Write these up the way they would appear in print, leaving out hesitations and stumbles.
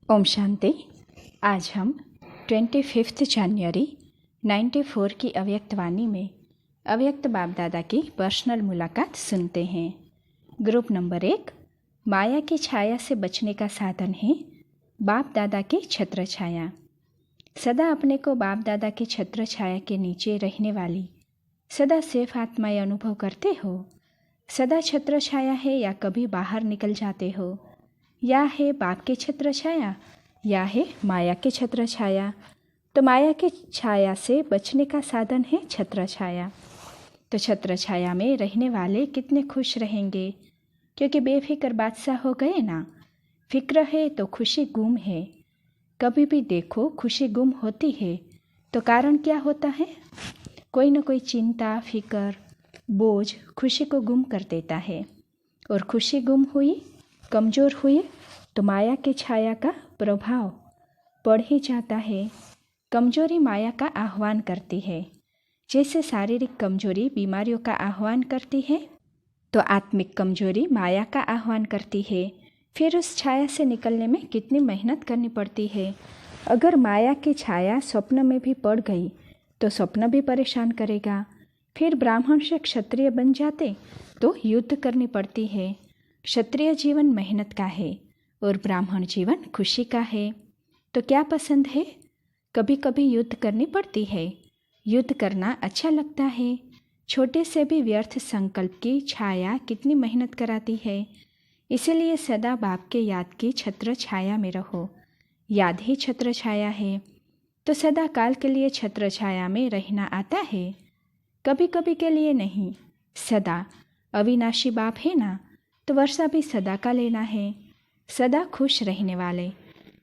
ओम शांति। आज हम 25 जनवरी 94 की अव्यक्त वाणी में अव्यक्त बाप दादा की पर्सनल मुलाकात सुनते हैं। ग्रुप नंबर 1, माया की छाया से बचने का साधन है बाप दादा की छत्र छाया। सदा अपने को बाप दादा की छत्र छाया के नीचे रहने वाली सदा सेफ आत्माएं अनुभव करते हो। सदा छत्र छाया है या कभी बाहर निकल जाते हो, या है बाप के छत्र छाया या है माया के छत्र छाया। तो माया के छाया से बचने का साधन है छत्र छाया। तो छत्र छाया में रहने वाले कितने खुश रहेंगे, क्योंकि बेफिक्र बादशाह हो गए ना। फिक्र है तो खुशी गुम है। कभी भी देखो खुशी गुम होती है तो कारण क्या होता है? कोई न कोई चिंता, फिक्र, बोझ खुशी को गुम कर देता है। और खुशी गुम हुई, कमज़ोर हुई तो माया के छाया का प्रभाव बढ़ ही जाता है। कमजोरी माया का आह्वान करती है। जैसे शारीरिक कमजोरी बीमारियों का आह्वान करती है, तो आत्मिक कमजोरी माया का आह्वान करती है। फिर उस छाया से निकलने में कितनी मेहनत करनी पड़ती है। अगर माया की छाया स्वप्न में भी पड़ गई तो स्वप्न भी परेशान करेगा। फिर ब्राह्मण से क्षत्रिय बन जाते तो युद्ध करनी पड़ती है। क्षत्रिय जीवन मेहनत का है और ब्राह्मण जीवन खुशी का है। तो क्या पसंद है? कभी कभी युद्ध करनी पड़ती है। युद्ध करना अच्छा लगता है। छोटे से भी व्यर्थ संकल्प की छाया कितनी मेहनत कराती है। इसीलिए सदा बाप के याद की छत्र छाया में रहो। याद ही छत्र छाया है, तो सदा काल के लिए छत्र छाया में रहना आता है, कभी कभी के लिए नहीं। सदा अविनाशी बाप है ना, तो वर्षा भी सदा का लेना है। सदा खुश रहने वाले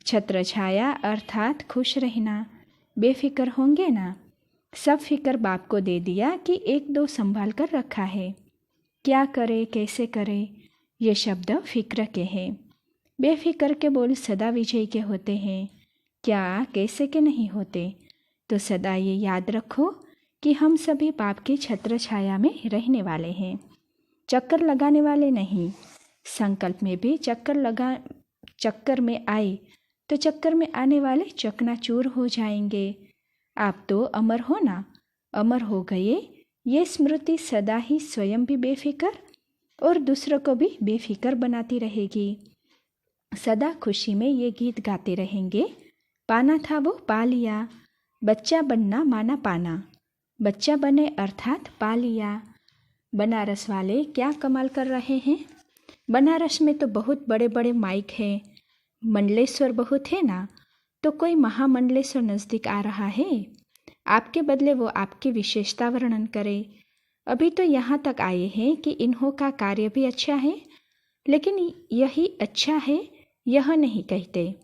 छत्र छाया अर्थात खुश रहना। बेफिक्र होंगे ना। सब फिक्र बाप को दे दिया कि 1-2 संभाल कर रखा है। क्या करे, कैसे करे, ये शब्द फिक्र के हैं। बेफिक्र के बोल सदा विजय के होते हैं, क्या कैसे के नहीं होते। तो सदा ये याद रखो कि हम सभी बाप की छत्र छाया में रहने वाले हैं, चक्कर लगाने वाले नहीं। संकल्प में भी चक्कर में आए तो चक्कर में आने वाले चकनाचूर हो जाएंगे। आप तो अमर हो ना, अमर हो गए। ये स्मृति सदा ही स्वयं भी बेफिक्र और दूसरों को भी बेफिक्र बनाती रहेगी। सदा खुशी में ये गीत गाते रहेंगे, पाना था वो पा लिया, बच्चा बनना माना पाना। बच्चा बने अर्थात पा लिया। बनारस वाले क्या कमाल कर रहे हैं। बनारस में तो बहुत बड़े बड़े माइक हैं। मंडलेश्वर बहुत है ना, तो कोई महामंडलेश्वर नज़दीक आ रहा है। आपके बदले वो आपकी विशेषता वर्णन करे। अभी तो यहाँ तक आए हैं कि इन्हों का कार्य भी अच्छा है, लेकिन यही अच्छा है यह नहीं कहते।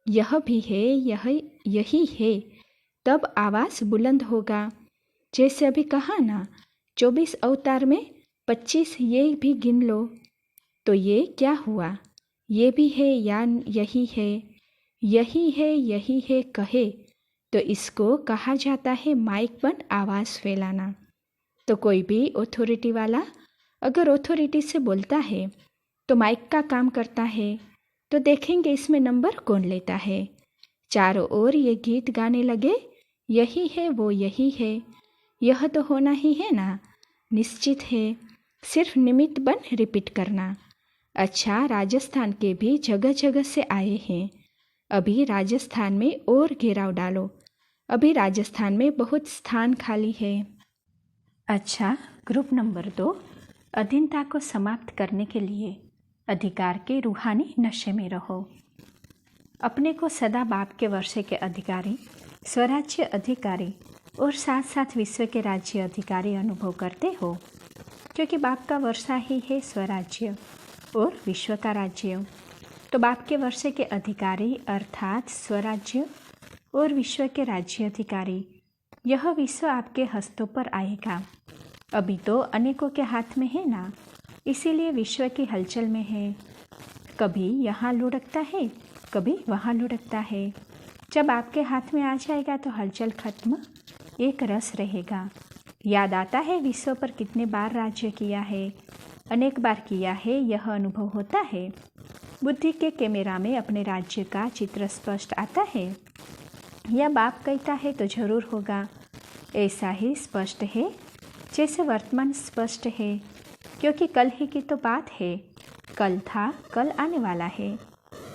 यह भी है, यही है, तब आवाज़ बुलंद होगा। जैसे अभी कहा ना, 24 अवतार में 25 ये भी गिन लो, तो ये क्या हुआ? ये भी है या यही है? यही है, यही है कहे तो इसको कहा जाता है माइक बन आवाज़ फैलाना। तो कोई भी अथॉरिटी वाला अगर अथॉरिटी से बोलता है तो माइक का काम करता है, तो देखेंगे इसमें नंबर कौन लेता है। चारों ओर ये गीत गाने लगे, यही है वो यही है, यह तो होना ही है ना, निश्चित है। सिर्फ निमित्त बन रिपीट करना। अच्छा, राजस्थान के भी जगह जगह से आए हैं। अभी राजस्थान में और घेराव डालो। अभी राजस्थान में बहुत स्थान खाली है। अच्छा, ग्रुप नंबर 2, अधीनता को समाप्त करने के लिए अधिकार के रूहानी नशे में रहो। अपने को सदा बाप के वर्षे के अधिकारी, स्वराज्य अधिकारी और साथ साथ विश्व के राज्य अधिकारी अनुभव करते हो, क्योंकि बाप का वर्षा ही है स्वराज्य और विश्व का राज्य। तो बाप के वर्षे के अधिकारी अर्थात स्वराज्य और विश्व के राज्य अधिकारी, यह विश्व आपके हस्तों पर आएगा। अभी तो अनेकों के हाथ में है ना, इसीलिए विश्व की हलचल में है। कभी यहाँ लुढ़कता है, कभी वहाँ लुढ़कता है। जब आपके हाथ में आ जाएगा तो हलचल खत्म, एक रस रहेगा। याद आता है विश्व पर कितने बार राज्य किया है, अनेक बार किया है, यह अनुभव होता है। बुद्धि के कैमरा में अपने राज्य का चित्र स्पष्ट आता है, या बाप कहता है तो जरूर होगा। ऐसा ही स्पष्ट है जैसे वर्तमान स्पष्ट है, क्योंकि कल ही की तो बात है। कल था, कल आने वाला है।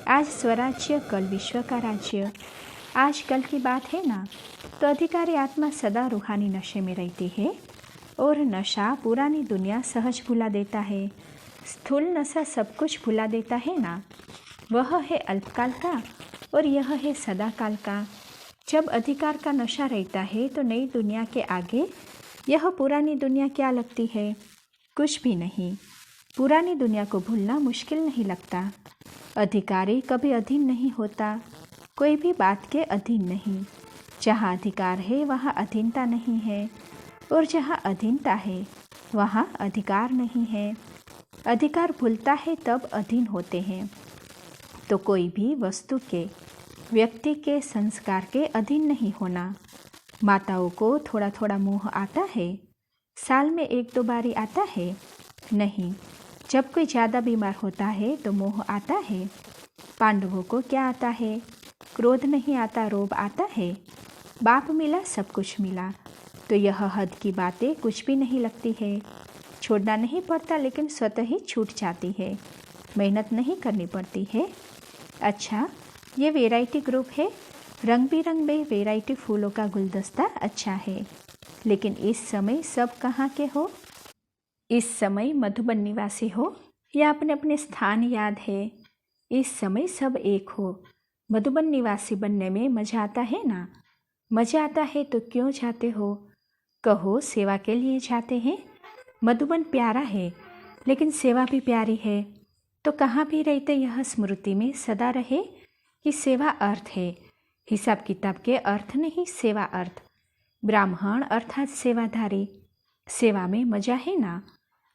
आज स्वराज्य, कल विश्व का राज्य। आज कल की बात है ना। तो अधिकारी आत्मा सदा रूहानी नशे में रहती है, और नशा पुरानी दुनिया सहज भुला देता है। स्थूल नशा सब कुछ भुला देता है ना। वह है अल्पकाल का और यह है सदा काल का। जब अधिकार का नशा रहता है तो नई दुनिया के आगे यह पुरानी दुनिया क्या लगती है? कुछ भी नहीं। पुरानी दुनिया को भूलना मुश्किल नहीं लगता। अधिकारी कभी अधीन नहीं होता, कोई भी बात के अधीन नहीं। जहाँ अधिकार है वहाँ अधीनता नहीं है, और जहाँ अधीनता है वहाँ अधिकार नहीं है। अधिकार भूलता है तब अधीन होते हैं। तो कोई भी वस्तु के, व्यक्ति के, संस्कार के अधीन नहीं होना। माताओं को थोड़ा थोड़ा मोह आता है, साल में 1-2 बारी आता है? नहीं। जब कोई ज़्यादा बीमार होता है तो मोह आता है। पांडवों को क्या आता है? क्रोध नहीं आता, रोब आता है। बाप मिला, सब कुछ मिला, तो यह हद की बातें कुछ भी नहीं लगती है। छोड़ना नहीं पड़ता, लेकिन स्वतः ही छूट जाती है। मेहनत नहीं करनी पड़ती है। अच्छा, ये वैरायटी ग्रुप है, रंग बिरंग में वैरायटी फूलों का गुलदस्ता अच्छा है, लेकिन इस समय सब कहाँ के हो? इस समय मधुबन निवासी हो या अपने अपने स्थान याद है? इस समय सब एक हो। मधुबन निवासी बनने में मज़ा आता है ना? मज़ा आता है तो क्यों जाते हो? कहो, सेवा के लिए जाते हैं। मधुबन प्यारा है, लेकिन सेवा भी प्यारी है। तो कहाँ भी रहते यह स्मृति में सदा रहे कि सेवा अर्थ है। हिसाब किताब के अर्थ नहीं, सेवा अर्थ। ब्राह्मण अर्थात सेवाधारी। सेवा में मजा है ना।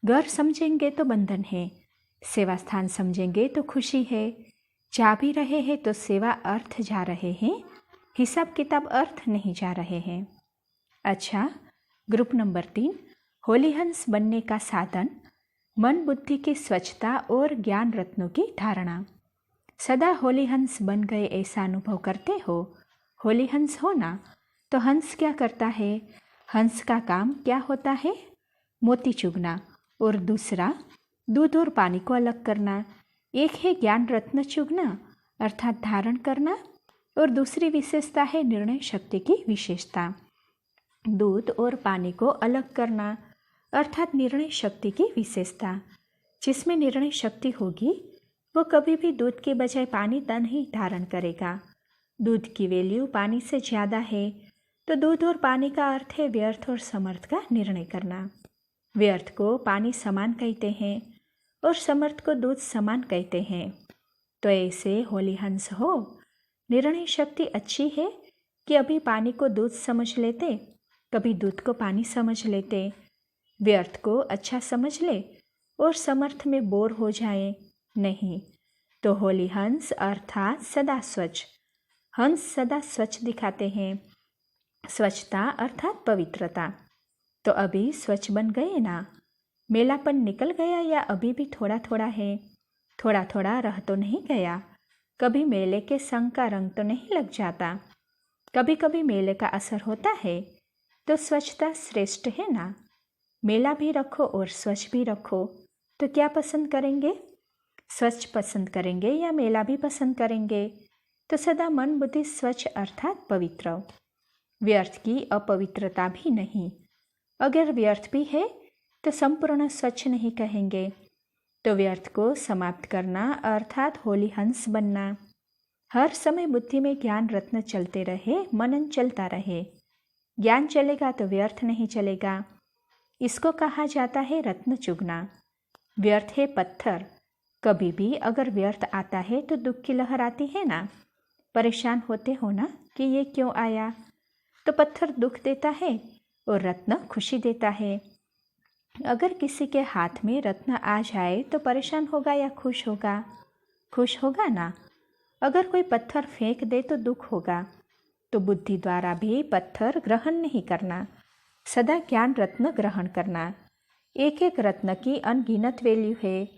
घर समझेंगे तो बंधन है, सेवा स्थान समझेंगे तो खुशी है। जा भी रहे हैं तो सेवा अर्थ जा रहे हैं, हिसाब किताब अर्थ नहीं जा रहे हैं। अच्छा, ग्रुप नंबर 3, होली हंस बनने का साधन, मन बुद्धि की स्वच्छता और ज्ञान रत्नों की धारणा। सदा होली हंस बन गए ऐसा अनुभव करते हो। होली हंस हो ना। तो हंस क्या करता है? हंस का काम क्या होता है? मोती चुगना, और दूसरा दूध और पानी को अलग करना। एक है ज्ञान रत्न चुगना अर्थात धारण करना, और दूसरी विशेषता है निर्णय शक्ति की विशेषता। दूध और पानी को अलग करना अर्थात निर्णय शक्ति की विशेषता। जिसमें निर्णय शक्ति होगी वो कभी भी दूध के बजाय पानी नहीं धारण करेगा। दूध की वैल्यू पानी से ज़्यादा है, तो दूध और पानी का अर्थ है व्यर्थ और समर्थ का निर्णय करना। व्यर्थ को पानी समान कहते हैं और समर्थ को दूध समान कहते हैं। तो ऐसे होली हंस हो। निर्णय शक्ति अच्छी है कि अभी पानी को दूध समझ लेते, कभी दूध को पानी समझ लेते। व्यर्थ को अच्छा समझ ले और समर्थ में बोर हो जाए नहीं। तो होली हंस अर्थात सदा स्वच्छ। हंस सदा स्वच्छ दिखाते हैं। स्वच्छता अर्थात पवित्रता। तो अभी स्वच्छ बन गए ना। मेलापन निकल गया या अभी भी थोड़ा थोड़ा है? थोड़ा थोड़ा रह तो नहीं गया। कभी मेले के संग का रंग तो नहीं लग जाता। कभी कभी मेले का असर होता है। तो स्वच्छता श्रेष्ठ है ना। मेला भी रखो और स्वच्छ भी रखो, तो क्या पसंद करेंगे? स्वच्छ पसंद करेंगे या मेला भी पसंद करेंगे? तो सदा मन बुद्धि स्वच्छ अर्थात पवित्र। व्यर्थ की अपवित्रता भी नहीं। अगर व्यर्थ भी है तो संपूर्ण स्वच्छ नहीं कहेंगे। तो व्यर्थ को समाप्त करना अर्थात होली हंस बनना। हर समय बुद्धि में ज्ञान रत्न चलते रहे, मनन चलता रहे। ज्ञान चलेगा तो व्यर्थ नहीं चलेगा। इसको कहा जाता है रत्न चुगना। व्यर्थ है पत्थर। कभी भी अगर व्यर्थ आता है तो दुख की लहर आती है ना। परेशान होते हो ना कि ये क्यों आया। तो पत्थर दुख देता है और रत्न खुशी देता है। अगर किसी के हाथ में रत्न आ जाए तो परेशान होगा या खुश होगा? खुश होगा ना। अगर कोई पत्थर फेंक दे तो दुख होगा। तो बुद्धि द्वारा भी पत्थर ग्रहण नहीं करना, सदा ज्ञान रत्न ग्रहण करना। एक एक रत्न की अनगिनत वैल्यू है।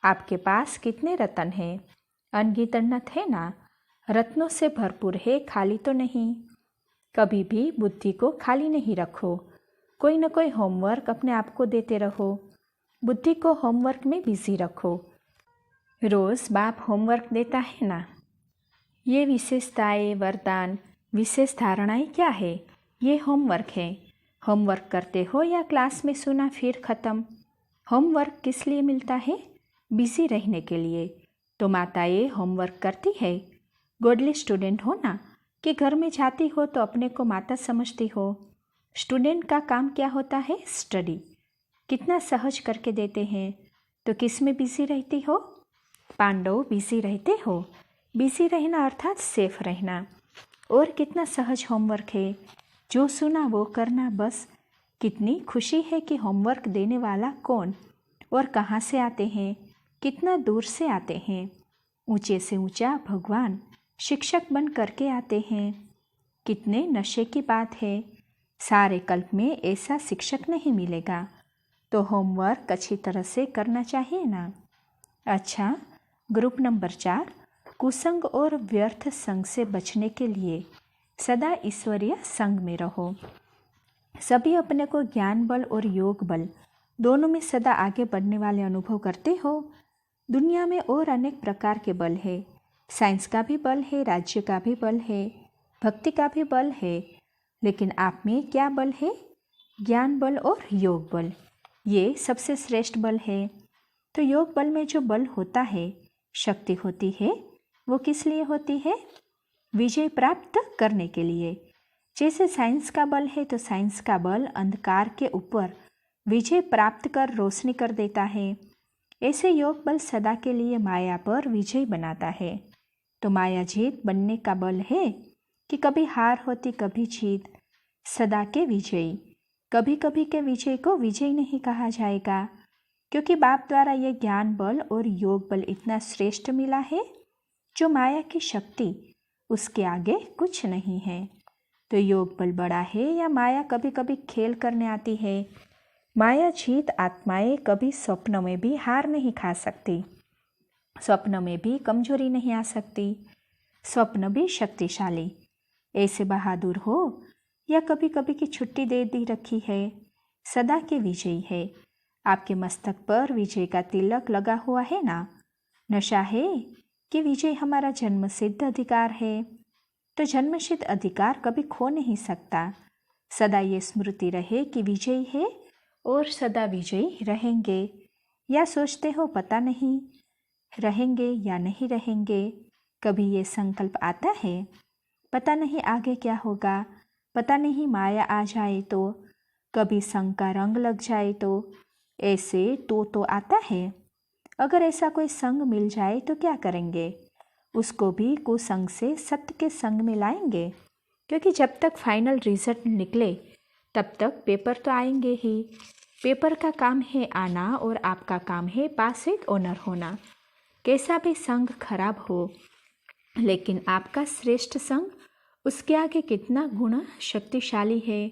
आपके पास कितने रत्न हैं? अनगिनत है ना, रत्नों से भरपूर है, खाली तो नहीं। कभी भी बुद्धि को खाली नहीं रखो, कोई न कोई होमवर्क अपने आप को देते रहो। बुद्धि को होमवर्क में बिजी रखो। रोज़ बाप होमवर्क देता है ना। ये विशेषताएं, वरदान, विशेष धारणाएं क्या है? ये होमवर्क है। होमवर्क करते हो या क्लास में सुना फिर ख़त्म। होमवर्क किस लिए मिलता है? बिजी रहने के लिए। तो माताएं होमवर्क करती है। गोडली स्टूडेंट हो ना, कि घर में जाती हो तो अपने को माता समझती हो। स्टूडेंट का काम क्या होता है? स्टडी। कितना सहज करके देते हैं। तो किस में बिजी रहती हो? पांडव बिजी रहते हो। बिजी रहना अर्थात सेफ रहना। और कितना सहज होमवर्क है, जो सुना वो करना बस। कितनी खुशी है कि होमवर्क देने वाला कौन और कहाँ से आते हैं, कितना दूर से आते हैं। ऊंचे से ऊंचा भगवान शिक्षक बन करके आते हैं। कितने नशे की बात है, सारे कल्प में ऐसा शिक्षक नहीं मिलेगा। तो होमवर्क अच्छी तरह से करना चाहिए ना। अच्छा, ग्रुप नंबर 4, कुसंग और व्यर्थ संग से बचने के लिए सदा ईश्वरीय संग में रहो। सभी अपने को ज्ञान बल और योग बल दोनों में सदा आगे बढ़ने वाले अनुभव करते हो। दुनिया में और अनेक प्रकार के बल है। साइंस का भी बल है, राज्य का भी बल है, भक्ति का भी बल है। लेकिन आप में क्या बल है? ज्ञान बल और योग बल। ये सबसे श्रेष्ठ बल है। तो योग बल में जो बल होता है, शक्ति होती है, वो किस लिए होती है? विजय प्राप्त करने के लिए। जैसे साइंस का बल है तो साइंस का बल अंधकार के ऊपर विजय प्राप्त कर रोशनी कर देता है। ऐसे योग बल सदा के लिए माया पर विजय बनाता है। तो माया जीत बनने का बल है कि कभी हार होती कभी जीत, सदा के विजयी। कभी कभी के विजय को विजय नहीं कहा जाएगा, क्योंकि बाप द्वारा यह ज्ञान बल और योग बल इतना श्रेष्ठ मिला है, जो माया की शक्ति उसके आगे कुछ नहीं है। तो योग बल बड़ा है या माया कभी कभी खेल करने आती है। माया जीत आत्माएं कभी स्वप्न में भी हार नहीं खा सकती, स्वप्न में भी कमजोरी नहीं आ सकती। स्वप्न भी शक्तिशाली, ऐसे बहादुर हो या कभी कभी की छुट्टी दे दी रखी है, सदा के विजयी है। आपके मस्तक पर विजय का तिलक लगा हुआ है ना। नशा है कि विजय हमारा जन्मसिद्ध अधिकार है। तो जन्मसिद्ध अधिकार कभी खो नहीं सकता। सदा ये स्मृति रहे कि विजयी है और सदा विजयी रहेंगे। या सोचते हो पता नहीं रहेंगे या नहीं रहेंगे। कभी ये संकल्प आता है, पता नहीं आगे क्या होगा, पता नहीं माया आ जाए तो, कभी संग का रंग लग जाए तो, ऐसे तो आता है। अगर ऐसा कोई संग मिल जाए तो क्या करेंगे? उसको भी कुसंग से सत्य के संग में लाएंगे, क्योंकि जब तक फाइनल रिजल्ट निकले तब तक पेपर तो आएंगे ही। पेपर का काम है आना और आपका काम है पास विद ऑनर होना। कैसा भी संग खराब हो, लेकिन आपका श्रेष्ठ संग उसके आगे कितना गुना शक्तिशाली है।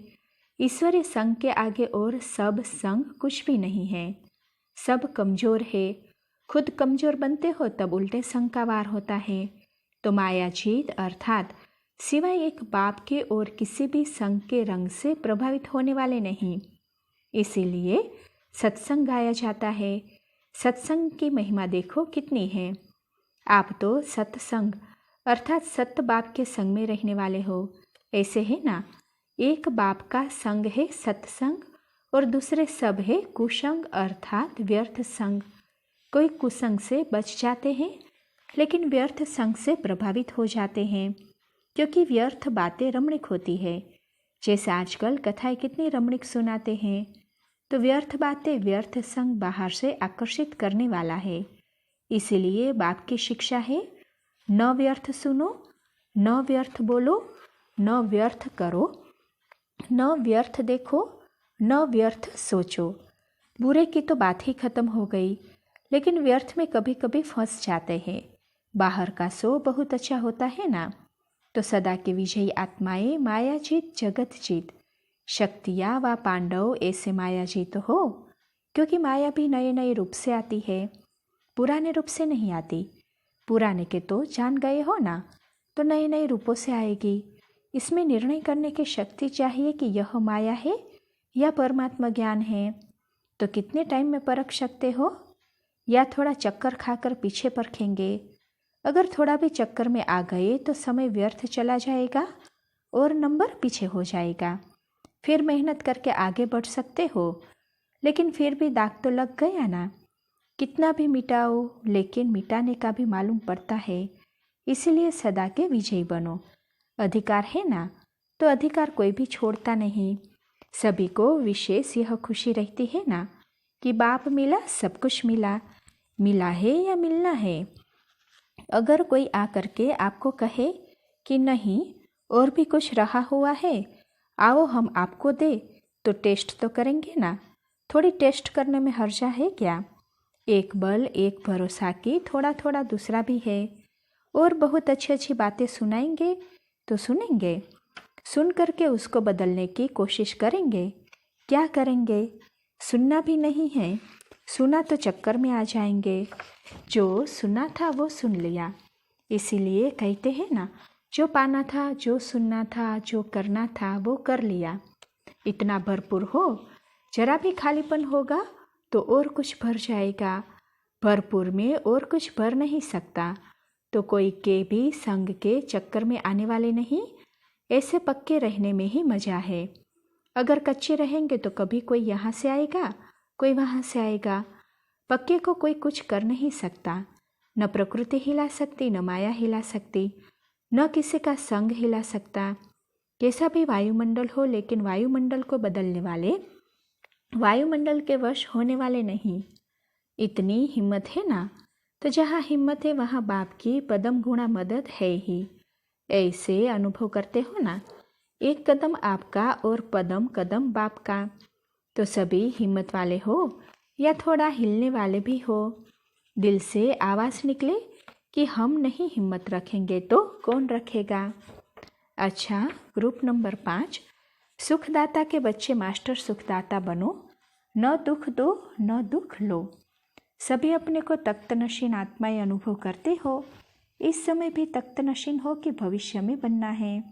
ईश्वरीय संग के आगे और सब संग कुछ भी नहीं है। सब कमजोर है। खुद कमजोर बनते हो तब उल्टे संग का वार होता है। तो माया जीत अर्थात सिवाय एक बाप के और किसी भी संग के रंग से प्रभावित होने वाले नहीं। इसीलिए सत्संग गाया जाता है। सत्संग की महिमा देखो कितनी है। आप तो सत्संग अर्थात सत्य बाप के संग में रहने वाले हो। ऐसे है ना, एक बाप का संग है सत्संग और दूसरे सब है कुसंग अर्थात व्यर्थ संग। कोई कुसंग से बच जाते हैं, लेकिन व्यर्थ संग से प्रभावित हो जाते हैं, क्योंकि व्यर्थ बातें रमणीक होती है। जैसे आजकल कथाएं कितनी रमणीक सुनाते हैं। तो व्यर्थ बातें, व्यर्थ संग बाहर से आकर्षित करने वाला है। इसीलिए बाप की शिक्षा है, न व्यर्थ सुनो, न व्यर्थ बोलो, न व्यर्थ करो, न व्यर्थ देखो, न व्यर्थ सोचो। बुरे की तो बात ही खत्म हो गई, लेकिन व्यर्थ में कभी कभी फंस जाते हैं। बाहर का सो बहुत अच्छा होता है ना। तो सदा के विजयी आत्माएं माया जीत जगत जीत, शक्तियाँ व पांडव ऐसे माया जीत हो, क्योंकि माया भी नए नए रूप से आती है, पुराने रूप से नहीं आती। पुराने के तो जान गए हो ना, तो नए नए रूपों से आएगी। इसमें निर्णय करने की शक्ति चाहिए कि यह माया है या परमात्मा ज्ञान है। तो कितने टाइम में परख सकते हो? या थोड़ा चक्कर खाकर पीछे परखेंगे? अगर थोड़ा भी चक्कर में आ गए तो समय व्यर्थ चला जाएगा और नंबर पीछे हो जाएगा। फिर मेहनत करके आगे बढ़ सकते हो, लेकिन फिर भी दाग तो लग गया ना। कितना भी मिटाओ, लेकिन मिटाने का भी मालूम पड़ता है। इसीलिए सदा के विजयी बनो। अधिकार है ना, तो अधिकार कोई भी छोड़ता नहीं। सभी को विशेष यह खुशी रहती है ना कि बाप मिला, सब कुछ मिला। मिला है या मिलना है। अगर कोई आकर के आपको कहे कि नहीं और भी कुछ रहा हुआ है, आओ हम आपको दे, तो टेस्ट तो करेंगे ना। थोड़ी टेस्ट करने में हर्जा है क्या? एक बल एक भरोसा की थोड़ा थोड़ा दूसरा भी है। और बहुत अच्छी अच्छी बातें सुनाएंगे तो सुनेंगे, सुन करके उसको बदलने की कोशिश करेंगे। क्या करेंगे? सुनना भी नहीं है। सुना तो चक्कर में आ जाएंगे। जो सुना था वो सुन लिया। इसीलिए कहते हैं ना, जो पाना था, जो सुनना था, जो करना था वो कर लिया। इतना भरपूर हो, जरा भी खालीपन होगा तो और कुछ भर जाएगा। भरपूर में और कुछ भर नहीं सकता। तो कोई के भी संग के चक्कर में आने वाले नहीं। ऐसे पक्के रहने में ही मजा है। अगर कच्चे रहेंगे तो कभी कोई यहाँ से आएगा, कोई वहाँ से आएगा। पक्के को कोई कुछ कर नहीं सकता। न प्रकृति हिला सकती, न माया हिला सकती, न किसी का संग हिला सकता। कैसा भी वायुमंडल हो, लेकिन वायुमंडल को बदलने वाले, वायुमंडल के वश होने वाले नहीं। इतनी हिम्मत है ना, तो जहाँ हिम्मत है वहाँ बाप की पदम गुणा मदद है ही। ऐसे अनुभव करते हो ना, एक कदम आपका और पदम कदम बाप का। तो सभी हिम्मत वाले हो या थोड़ा हिलने वाले भी हो। दिल से आवाज़ निकले कि हम नहीं हिम्मत रखेंगे तो कौन रखेगा। अच्छा, ग्रुप नंबर 5, सुखदाता के बच्चे मास्टर सुखदाता बनो। न दुख दो न दुख लो। सभी अपने को तख्तनशीन आत्माएं अनुभव करते हो। इस समय भी तख्तनशीन हो कि भविष्य में बनना है।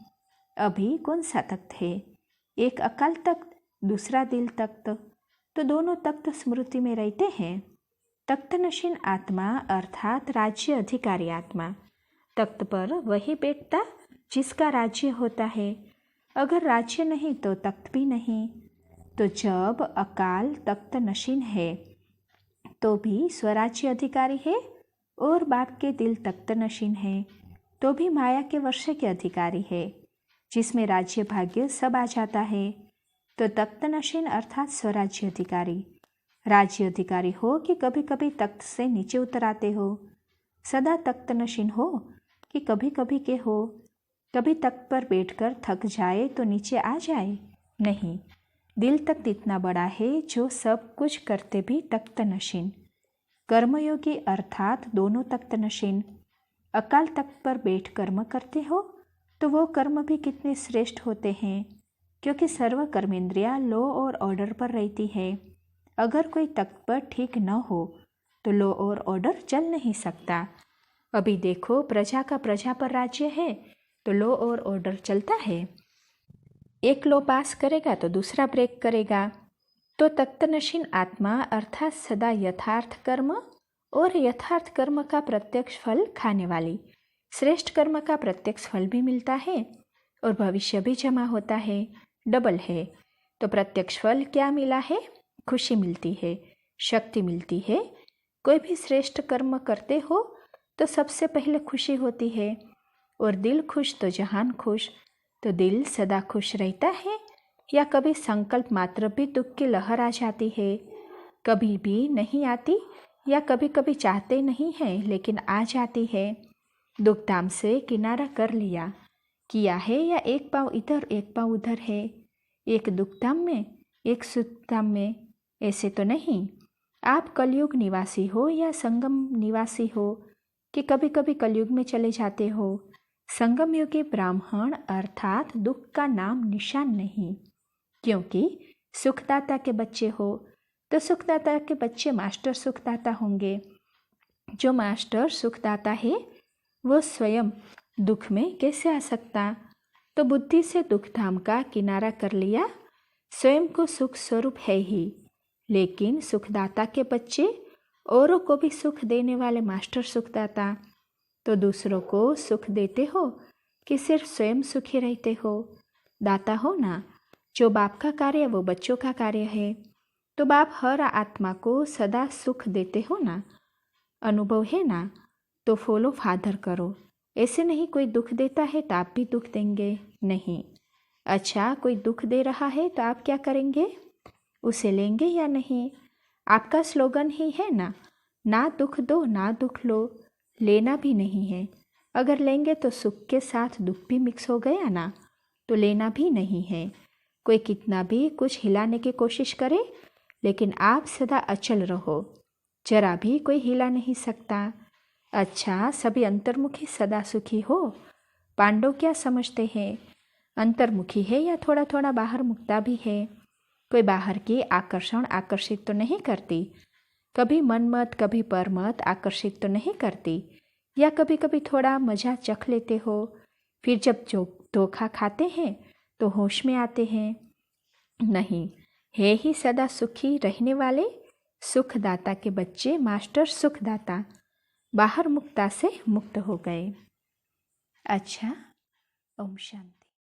अभी कौन सा तख्त है? एक अकाल तख्त, दूसरा दिल तख्त। तो दोनों तख्त स्मृति में रहते हैं। तख्तनशीन आत्मा अर्थात राज्य अधिकारी आत्मा। तख्त पर वही बैठता जिसका राज्य होता है। अगर राज्य नहीं तो तख्त भी नहीं। तो जब अकाल तख्तनशीन है तो भी स्वराज्य अधिकारी है, और बाप के दिल तख्तनशीन है तो भी माया के वर्ष के अधिकारी है, जिसमें राज्य भाग्य सब आ जाता है। तो तख्तनशीन अर्थात स्वराज्य अधिकारी। राज्य अधिकारी हो कि कभी कभी तख्त से नीचे उतर आते हो। सदा तख्तनशीन हो कि कभी कभी के हो। कभी तख्त पर बैठकर थक जाए तो नीचे आ जाए? नहीं, दिल तख्त इतना बड़ा है जो सब कुछ करते भी तख्तनशीन। कर्मयोगी अर्थात दोनों तख्तनशीन। अकाल तख्त पर बैठ कर्म करते हो तो वो कर्म भी कितने श्रेष्ठ होते हैं, क्योंकि सर्व कर्मेंद्रिया लॉ और ऑर्डर पर रहती है। अगर कोई तख्त पर ठीक न हो तो लॉ और ऑर्डर चल नहीं सकता। अभी देखो, प्रजा का प्रजा पर राज्य है तो लॉ और ऑर्डर चलता है। एक लॉ पास करेगा तो दूसरा ब्रेक करेगा। तो तख्तनशीन आत्मा अर्थात सदा यथार्थ कर्म और यथार्थ कर्म का प्रत्यक्ष फल खाने वाली। श्रेष्ठ कर्म का प्रत्यक्ष फल भी मिलता है और भविष्य भी जमा होता है, डबल है। तो प्रत्यक्ष फल क्या मिला है? खुशी मिलती है, शक्ति मिलती है। कोई भी श्रेष्ठ कर्म करते हो तो सबसे पहले खुशी होती है, और दिल खुश तो जहान खुश। तो दिल सदा खुश रहता है या कभी संकल्प मात्र भी दुख की लहर आ जाती है? कभी भी नहीं आती, या कभी कभी चाहते नहीं हैं लेकिन आ जाती है। दुख धाम से किनारा कर लिया, किया है, या एक पाँव इधर एक पाँव उधर है, एक दुख धाम में एक सुख धाम में? ऐसे तो नहीं। आप कलयुग निवासी हो या संगम निवासी हो, कि कभी कभी कलयुग में चले जाते हो। संगम युगी ब्राह्मण अर्थात दुख का नाम निशान नहीं, क्योंकि सुखदाता के बच्चे हो। तो सुखदाता के बच्चे मास्टर सुखदाता होंगे। जो मास्टर सुखदाता है वो स्वयं दुख में कैसे आ सकता। तो बुद्धि से दुख धाम का किनारा कर लिया। स्वयं को सुख स्वरूप है ही, लेकिन सुखदाता के बच्चे औरों को भी सुख देने वाले मास्टर सुखदाता। तो दूसरों को सुख देते हो कि सिर्फ स्वयं सुखी रहते हो। दाता हो ना। जो बाप का कार्य वो बच्चों का कार्य है। तो बाप हर आत्मा को सदा सुख देते हो ना। अनुभव है ना। तो फॉलो फादर करो। ऐसे नहीं कोई दुख देता है तो आप भी दुख देंगे, नहीं। अच्छा, कोई दुख दे रहा है तो आप क्या करेंगे, उसे लेंगे या नहीं। आपका स्लोगन ही है ना दुख दो ना दुख लो। लेना भी नहीं है। अगर लेंगे तो सुख के साथ दुख भी मिक्स हो गया ना। तो लेना भी नहीं है। कोई कितना भी कुछ हिलाने की कोशिश करे, लेकिन आप सदा अचल रहो। जरा भी कोई हिला नहीं सकता। अच्छा, सभी अंतर्मुखी सदा सुखी हो। पांडव क्या समझते हैं, अंतर्मुखी है या थोड़ा थोड़ा बाहर मुक्ता भी है। कोई बाहर की आकर्षण आकर्षित तो नहीं करती। कभी मनमत कभी परमत आकर्षित तो नहीं करती। या कभी कभी थोड़ा मजा चख लेते हो। फिर जब जो धोखा खाते हैं तो होश में आते हैं। नहीं, है ही सदा सुखी रहने वाले सुखदाता के बच्चे मास्टर सुखदाता बाहर मुक्ता से मुक्त हो गए। अच्छा, ओम शांति।